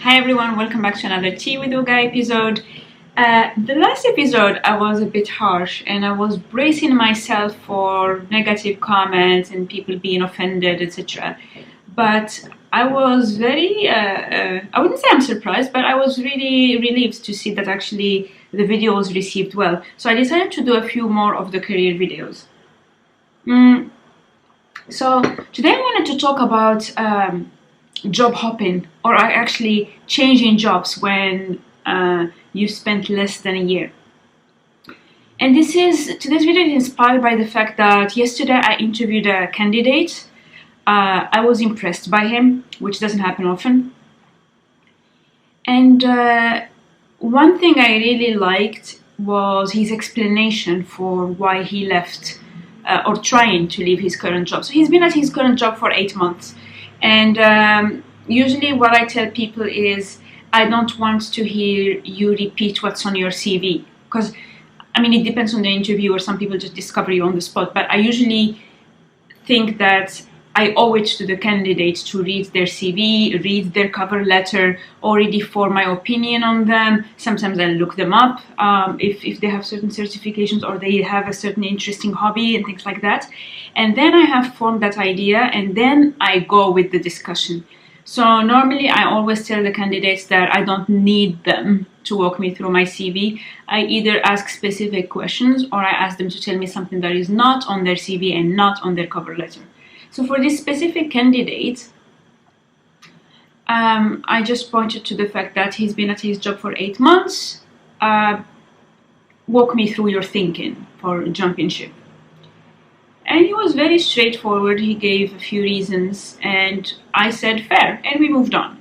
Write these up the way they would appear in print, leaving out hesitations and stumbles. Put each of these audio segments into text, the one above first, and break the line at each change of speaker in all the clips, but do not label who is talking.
Hi everyone, welcome back to another Tea with Uga episode. The last episode I was a bit harsh and I was bracing myself for negative comments and people being offended, etc. But I was very, I wouldn't say I'm surprised, but I was really relieved to see that actually the video was received well. So I decided to do a few more of the career videos. So today I wanted to talk about job hopping, or actually changing jobs when you spent less than a year. And today's video is inspired by the fact that yesterday I interviewed a candidate. I was impressed by him, which doesn't happen often. And one thing I really liked was his explanation for why he left or trying to leave his current job. So he's been at his current job for 8 months. And usually what I tell people is I don't want to hear you repeat what's on your CV, because I mean it depends on the interviewer. Some people just discover you on the spot, but I usually think that I owe it to the candidate to read their CV, read their cover letter, already form my opinion on them. Sometimes I look them up if they have certain certifications or they have a certain interesting hobby and things like that. And then I have formed that idea and then I go with the discussion. So normally I always tell the candidates that I don't need them to walk me through my CV. I either ask specific questions or I ask them to tell me something that is not on their CV and not on their cover letter. So for this specific candidate, I just pointed to the fact that he's been at his job for 8 months. Walk me through your thinking for jumping ship. And he was very straightforward. He gave a few reasons and I said fair, and we moved on.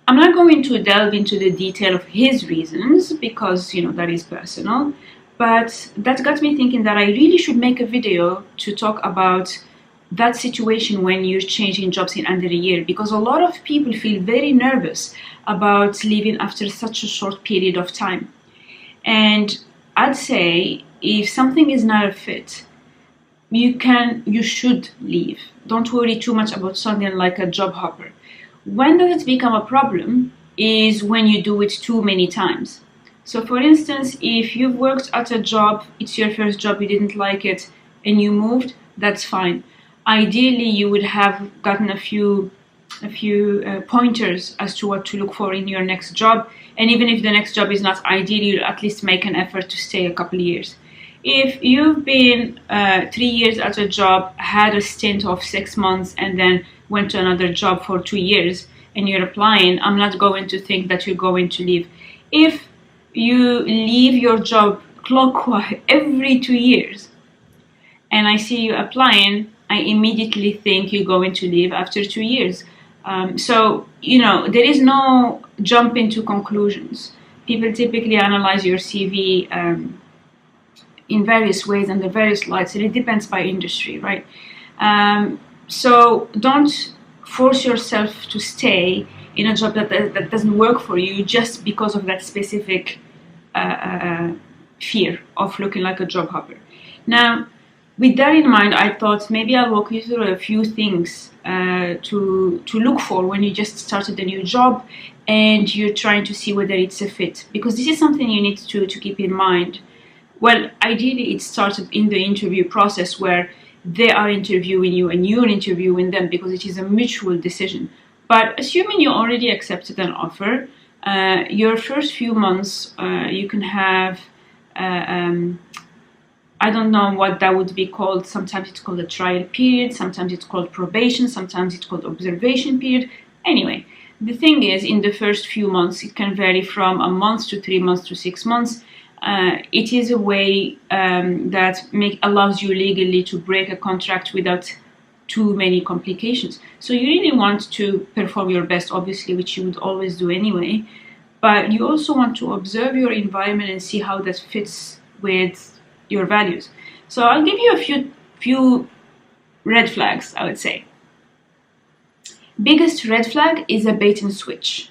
I'm not going to delve into the detail of his reasons because, you know, that is personal. But that got me thinking that I really should make a video to talk about that situation when you're changing jobs in under a year, because a lot of people feel very nervous about leaving after such a short period of time. And I'd say if something is not a fit, you should leave. Don't worry too much about something like a job hopper. When does it become a problem is when you do it too many times. So for instance, if you've worked at a job, it's your first job, you didn't like it and you moved, that's fine. Ideally, you would have gotten a few pointers as to what to look for in your next job. And even if the next job is not ideal, you'll at least make an effort to stay a couple of years. If you've been 3 years at a job, had a stint of 6 months, and then went to another job for 2 years, and you're applying, I'm not going to think that you're going to leave. If you leave your job clockwise every 2 years, and I see you applying, I immediately think you're going to leave after 2 years. So, you know, there is no jump into conclusions. People typically analyze your CV in various ways under various lights, and it depends by industry, right? So don't force yourself to stay in a job that doesn't work for you just because of that specific fear of looking like a job hopper. Now, with that in mind, I thought maybe I'll walk you through a few things to look for when you just started a new job and you're trying to see whether it's a fit. Because this is something you need to keep in mind. Well, ideally it started in the interview process where they are interviewing you and you're interviewing them, because it is a mutual decision. But assuming you already accepted an offer, your first few months you can have I don't know what that would be called. Sometimes it's called a trial period, sometimes it's called probation, sometimes it's called observation period. Anyway, the thing is, in the first few months, it can vary from a month to 3 months to 6 months. It is a way that allows you legally to break a contract without too many complications. So you really want to perform your best, obviously, which you would always do anyway. But you also want to observe your environment and see how that fits with your values. So I'll give you a few red flags, I would say. Biggest red flag is a bait and switch.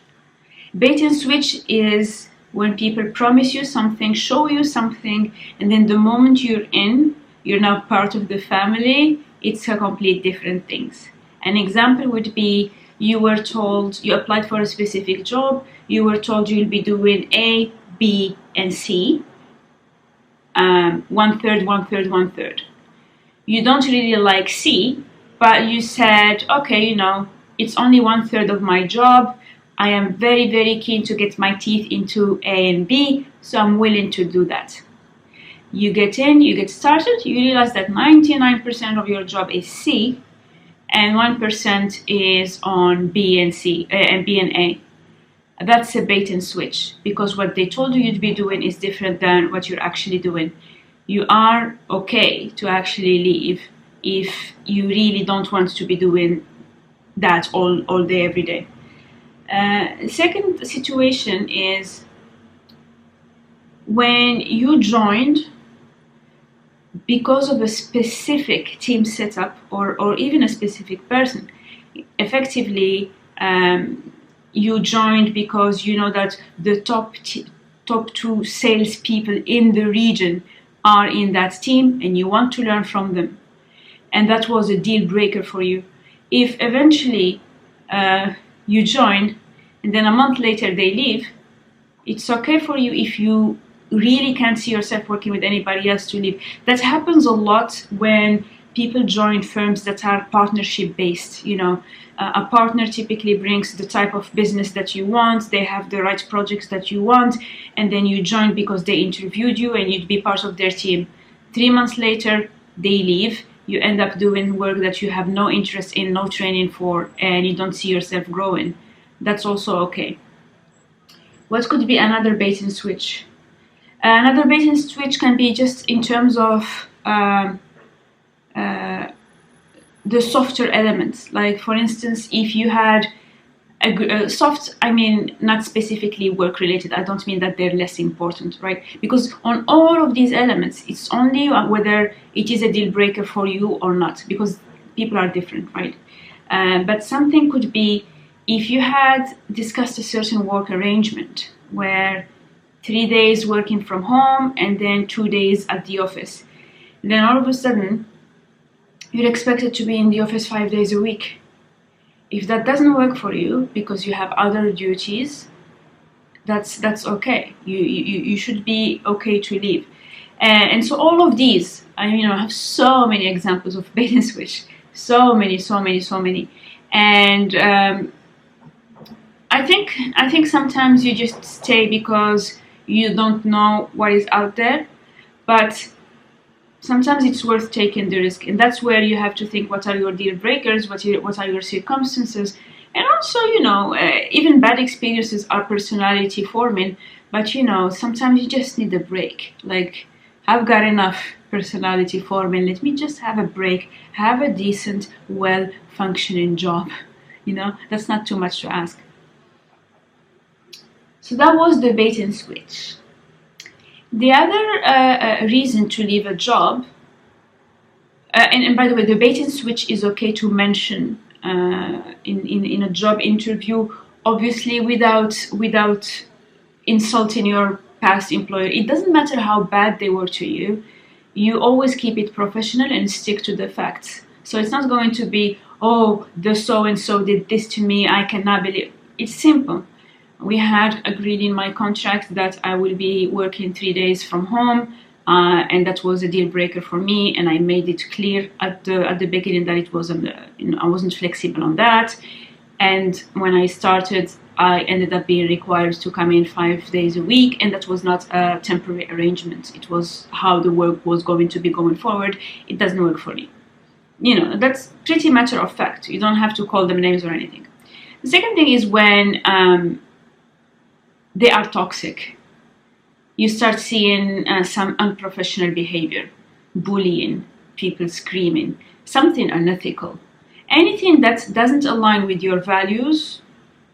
Bait and switch is when people promise you something, show you something, and then the moment you're in, you're now part of the family, it's a complete different things. An example would be you were told, you applied for a specific job, you were told you'll be doing A, B, and C, 1/3, 1/3, 1/3. You don't really like C, but you said, okay, it's only 1/3 of my job. I am very, very keen to get my teeth into A and B, so I'm willing to do that. You get in, you get started, you realize that 99% of your job is C, and 1% is on B and C, and B and A. That's a bait and switch, because what they told you you'd be doing is different than what you're actually doing. You are okay to actually leave if you really don't want to be doing that all day, every day. Second situation is when you joined because of a specific team setup or even a specific person. Effectively, you joined because you know that the top 2 salespeople in the region are in that team and you want to learn from them. And that was a deal breaker for you. If eventually you join and then a month later they leave, it's okay for you if you really can't see yourself working with anybody else to leave. That happens a lot when people join firms that are partnership based. A partner typically brings the type of business that you want, they have the right projects that you want, and then you join because they interviewed you and you'd be part of their team. 3 months later, they leave. You end up doing work that you have no interest in, no training for, and you don't see yourself growing. That's also okay. What could be another bait and switch? Another bait and switch can be just in terms of the softer elements. Like, for instance, if you had a soft, I mean, not specifically work related, I don't mean that they're less important, right? Because on all of these elements, it's only whether it is a deal breaker for you or not, because people are different, right? But something could be if you had discussed a certain work arrangement where 3 days working from home and then 2 days at the office, then all of a sudden you're expected to be in the office 5 days a week. If that doesn't work for you because you have other duties, that's okay. You should be okay to leave. And so all of these, I have so many examples of bait and switch, so many. And I think sometimes you just stay because you don't know what is out there, but sometimes it's worth taking the risk, and that's where you have to think, what are your deal breakers, what are your circumstances, and also, even bad experiences are personality forming, but sometimes you just need a break. Like, I've got enough personality forming, let me just have a break, have a decent, well-functioning job. That's not too much to ask. So that was the bait and switch. The other reason to leave a job, and by the way, the bait and switch is okay to mention in a job interview, obviously without insulting your past employer. It doesn't matter how bad they were to you. You always keep it professional and stick to the facts. So it's not going to be, oh, the so-and-so did this to me, I cannot believe. It's simple. We had agreed in my contract that I will be working 3 days from home, and that was a deal breaker for me. And I made it clear at the beginning that it wasn't, I wasn't flexible on that. And when I started, I ended up being required to come in 5 days a week, and that was not a temporary arrangement. It was how the work was going to be going forward. It doesn't work for me. That's pretty matter of fact. You don't have to call them names or anything. The second thing is when they are toxic. You start seeing some unprofessional behavior, bullying, people screaming, something unethical. Anything that doesn't align with your values,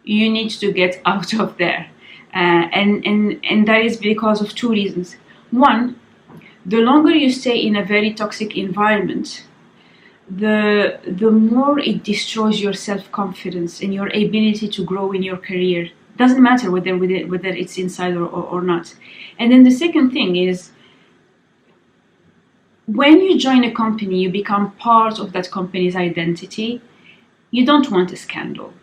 you need to get out of there. And that is because of 2 reasons. One, the longer you stay in a very toxic environment, the more it destroys your self-confidence and your ability to grow in your career. Doesn't matter whether it's inside or not. And then the second thing is, when you join a company, you become part of that company's identity. You don't want a scandal.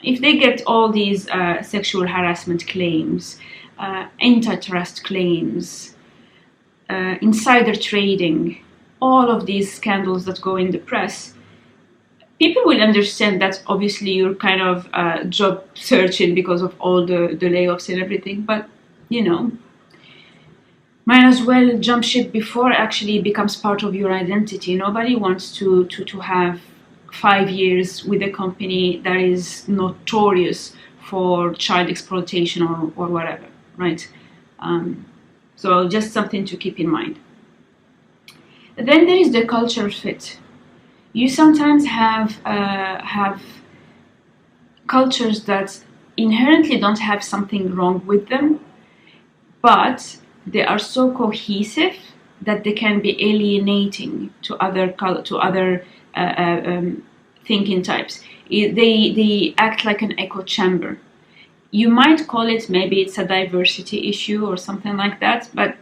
if they get all these sexual harassment claims, antitrust claims, insider trading, all of these scandals that go in the press, people will understand that obviously you're kind of job searching because of all the layoffs and everything, but you know, might as well jump ship before it actually becomes part of your identity. Nobody wants to have 5 years with a company that is notorious for child exploitation or whatever, right? So just something to keep in mind. Then there is the culture fit. You sometimes have cultures that inherently don't have something wrong with them, but they are so cohesive that they can be alienating to other thinking types. They act like an echo chamber. You might call it, maybe it's a diversity issue or something like that, but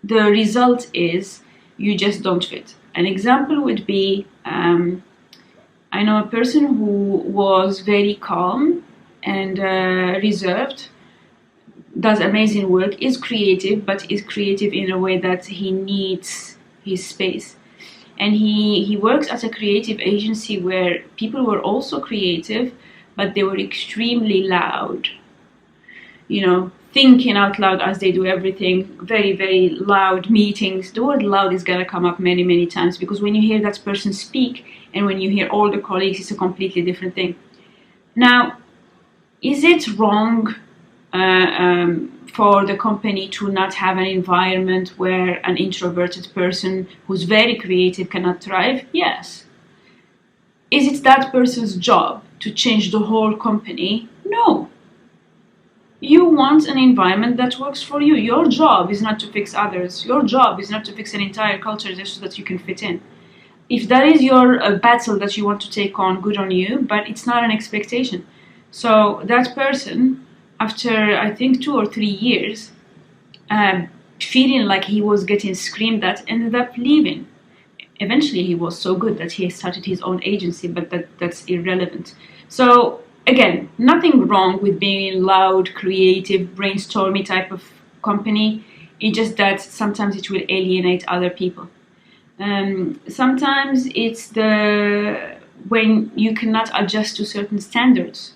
the result is you just don't fit. An example would be, I know a person who was very calm and reserved, does amazing work, is creative, but is creative in a way that he needs his space. And he works at a creative agency where people were also creative, but they were extremely loud. You know, thinking out loud as they do everything, very, very loud meetings. The word loud is going to come up many, many times, because when you hear that person speak and when you hear all the colleagues, it's a completely different thing. Now, is it wrong for the company to not have an environment where an introverted person who's very creative cannot thrive? Yes. Is it that person's job to change the whole company? No. You want an environment that works for you. Your job is not to fix others. Your job is not to fix an entire culture just so that you can fit in. If that is your battle that you want to take on, good on you, but it's not an expectation. So that person, after I think 2 or 3 years, feeling like he was getting screamed at, ended up leaving. Eventually he was so good that he started his own agency, but that's irrelevant. So again, nothing wrong with being loud, creative, brainstormy type of company. It's just that sometimes it will alienate other people. Sometimes it's when you cannot adjust to certain standards.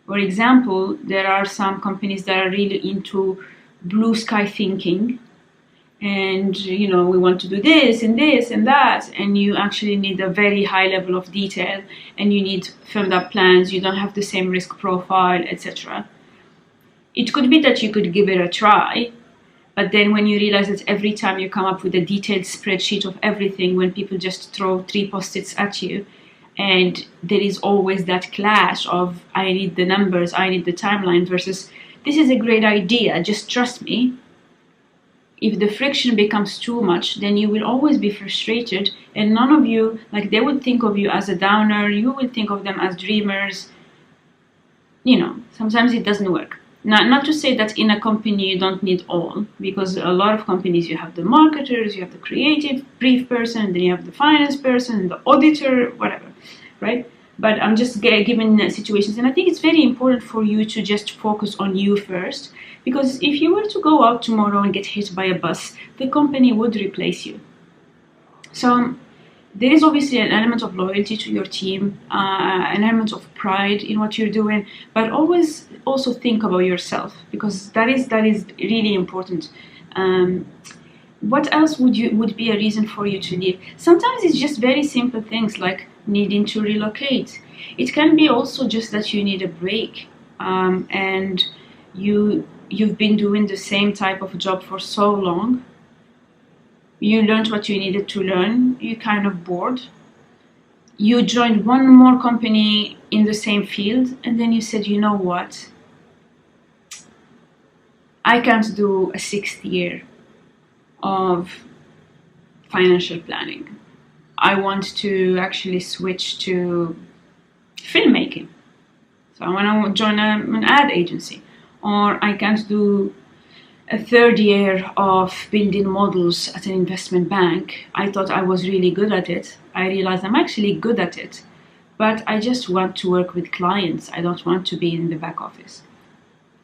For example, there are some companies that are really into blue sky thinking, and you know, we want to do this and this and that, and you actually need a very high level of detail, and you need firmed up plans. You don't have the same risk profile, etc. It could be that you could give it a try, but then when you realize that every time you come up with a detailed spreadsheet of everything, when people just throw 3 post-its at you, and there is always that clash of I need the numbers, I need the timeline, versus this is a great idea, just trust me. If the friction becomes too much, then you will always be frustrated, and none of you, like, they would think of you as a downer, you will think of them as dreamers. You know, sometimes it doesn't work. Not to say that in a company you don't need all, because a lot of companies, you have the marketers, you have the creative brief person, and then you have the finance person, the auditor, whatever, right? But I'm just giving situations, and I think it's very important for you to just focus on you first, because if you were to go out tomorrow and get hit by a bus, the company would replace you. So there is obviously an element of loyalty to your team, an element of pride in what you're doing, but always also think about yourself, because that is really important. What else would be a reason for you to leave? Sometimes it's just very simple things like needing to relocate. It can be also just that you need a break, and you've been doing the same type of job for so long. You learned what you needed to learn, you're kind of bored. You joined one more company in the same field, and then you said, you know what? I can't do a 6th year of financial planning. I want to actually switch to filmmaking. So I want to join an ad agency. Or I can't do a 3rd year of building models at an investment bank. I thought I was really good at it. I realized I'm actually good at it, but I just want to work with clients. I don't want to be in the back office.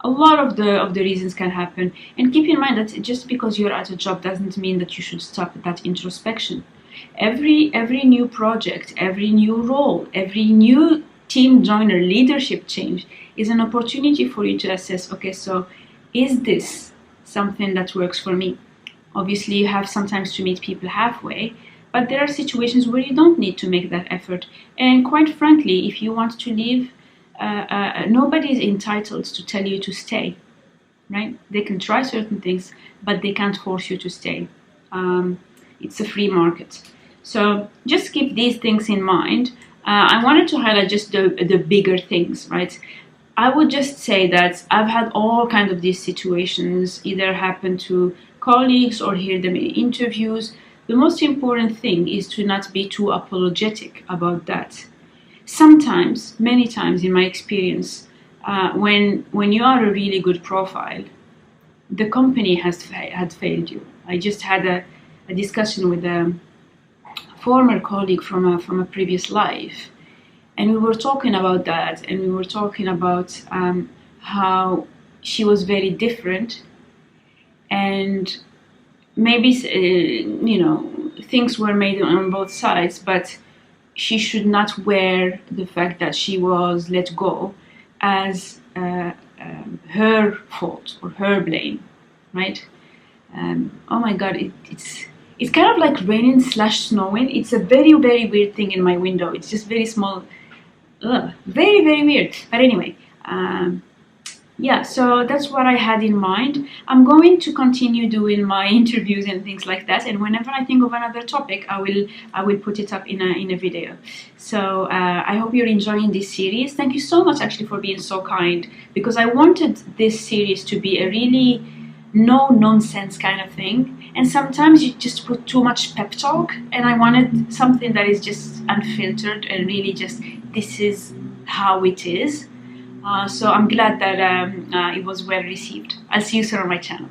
A lot of the reasons can happen, and keep in mind that just because you're at a job doesn't mean that you should stop at that introspection. Every new project, every new role, every new team joiner, leadership change is an opportunity for you to assess, okay, so is this something that works for me? Obviously, you have sometimes to meet people halfway, but there are situations where you don't need to make that effort. And quite frankly, if you want to leave, nobody is entitled to tell you to stay, right? They can try certain things, but they can't force you to stay. It's a free market. So just keep these things in mind. I wanted to highlight just the bigger things, right? I would just say that I've had all kinds of these situations either happen to colleagues or hear them in interviews. The most important thing is to not be too apologetic about that. Sometimes, many times in my experience, when you are a really good profile, the company had failed you. I just had a discussion with a former colleague from a previous life, and we were talking about that, and we were talking about how she was very different, and maybe things were made on both sides, but she should not wear the fact that she was let go as her fault or her blame, right? Oh my God, it's kind of like raining / snowing. It's a very, very weird thing in my window. It's just very small. Very, very weird. But anyway, yeah, so that's what I had in mind. I'm going to continue doing my interviews and things like that, and whenever I think of another topic, I will put it up in a video. So I hope you're enjoying this series. Thank you so much actually for being so kind, because I wanted this series to be a really no nonsense kind of thing, and sometimes you just put too much pep talk, and I wanted something that is just unfiltered and really just this is how it is. So I'm glad that it was well received. I'll see you soon on my channel.